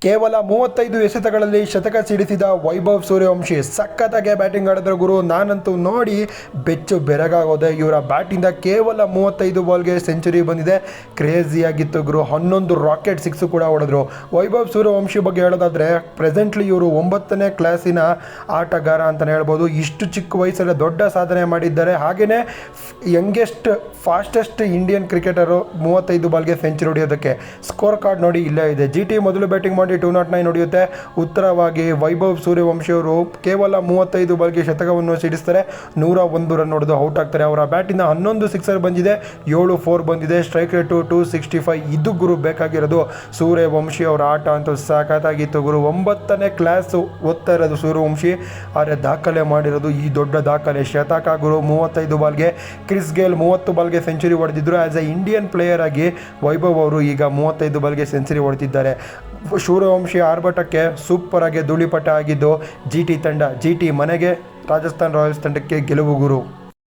ಕೇವಲ 35 ಎಸೆತಗಳಲ್ಲಿ ಶತಕ ಸಿಡಿಸಿದ ವೈಭವ್ ಸೂರ್ಯವಂಶಿ ಸಖತ್ತಾಗೆ ಬ್ಯಾಟಿಂಗ್ ಆಡಿದ್ರು ಗುರು. ನಾನಂತೂ ನೋಡಿ ಬೆಚ್ಚು ಬೆರಗಾಗೋದೆ. ಇವರ ಬ್ಯಾಟಿಂದ ಕೇವಲ 35 ಬಾಲ್ಗೆ ಸೆಂಚುರಿ ಬಂದಿದೆ. ಕ್ರೇಜಿಯಾಗಿತ್ತು ಗುರು. 11 ರಾಕೆಟ್ ಸಿಕ್ಸು ಕೂಡ ಹೊಡೆದ್ರು. ವೈಭವ್ ಸೂರ್ಯವಂಶಿ ಬಗ್ಗೆ ಹೇಳೋದಾದರೆ ಪ್ರೆಸೆಂಟ್ಲಿ ಇವರು 9ನೇ ಕ್ಲಾಸಿನ ಆಟಗಾರ ಅಂತಲೇ ಹೇಳ್ಬೋದು. ಇಷ್ಟು ಚಿಕ್ಕ ವಯಸ್ಸಲ್ಲಿ ದೊಡ್ಡ ಸಾಧನೆ ಮಾಡಿದ್ದಾರೆ. ಹಾಗೆಯೇ ಯಂಗೆಸ್ಟ್ ಫಾಸ್ಟೆಸ್ಟ್ ಇಂಡಿಯನ್ ಕ್ರಿಕೆಟರು 35 ಬಾಲ್ಗೆ ಸೆಂಚುರಿ ಹೊಡೆಯೋದಕ್ಕೆ. ಸ್ಕೋರ್ ಕಾರ್ಡ್ ನೋಡಿ ಇಲ್ಲೇ ಇದೆ. GT ಮೊದಲು ಬ್ಯಾಟಿಂಗ್ ಮಾಡಿ 209 ಹೊಡೆಯುತ್ತೆ. ಉತ್ತರವಾಗಿ ವೈಭವ್ ಸೂರ್ಯವಂಶಿ ಅವರು ಕೇವಲ 35 ಬಾಲ್ಗೆ ಶತಕವನ್ನು ಸಿಡಿಸ್ತಾರೆ. 101 ರನ್ ಹೊಡೆದು ಔಟ್ ಆಗ್ತಾರೆ. ಅವರ ಬ್ಯಾಟಿಂದ 11 ಸಿಕ್ಸರ್ ಬಂದಿದೆ, 7 4 ಬಂದಿದೆ. Strike rate 265. ಇದು ಗುರು ಬೇಕಾಗಿರೋದು. ಸೂರ್ಯವಂಶಿ ಅವರ ಆಟ ಅಂತೂ ಸಾಕಾಗಿತ್ತು ಗುರು. 9ನೇ ಕ್ಲಾಸ್ ಓದ್ತಾ ಇರೋದು ಸೂರ್ಯವಂಶಿ, ಆದರೆ ದಾಖಲೆ ಮಾಡಿರೋದು ಈ ದೊಡ್ಡ ದಾಖಲೆ. ಶತಕ ಗುರು 35 ಬಾಲ್ಗೆ. ಕ್ರಿಸ್ ಗೇಲ್ 30 ಬಾಲ್ಗೆ ಸೆಂಚುರಿ ಹೊಡೆದಿದ್ರು. ಆ್ಯಸ್ ಎ ಇಂಡಿಯನ್ ಪ್ಲೇಯರ್ ಆಗಿ ವೈಭವ್ ಅವರು ಈಗ 35 ಬಾಲ್ಗೆ ಸೆಂಚುರಿ ಹೊಡೆದಿದ್ದಾರೆ. ಸೂರ್ಯವಂಶಿ ಆರ್ಭಟಕ್ಕೆ ಸೂಪರ್ ಆಗಿ ಧೂಳಿಪಟ ಆಗಿದ್ದು GT ತಂಡ. GT ಮನೆಗೆ ರಾಜಸ್ಥಾನ್ ರಾಯಲ್ಸ್ ತಂಡಕ್ಕೆ ಗೆಲುವು ಗುರು.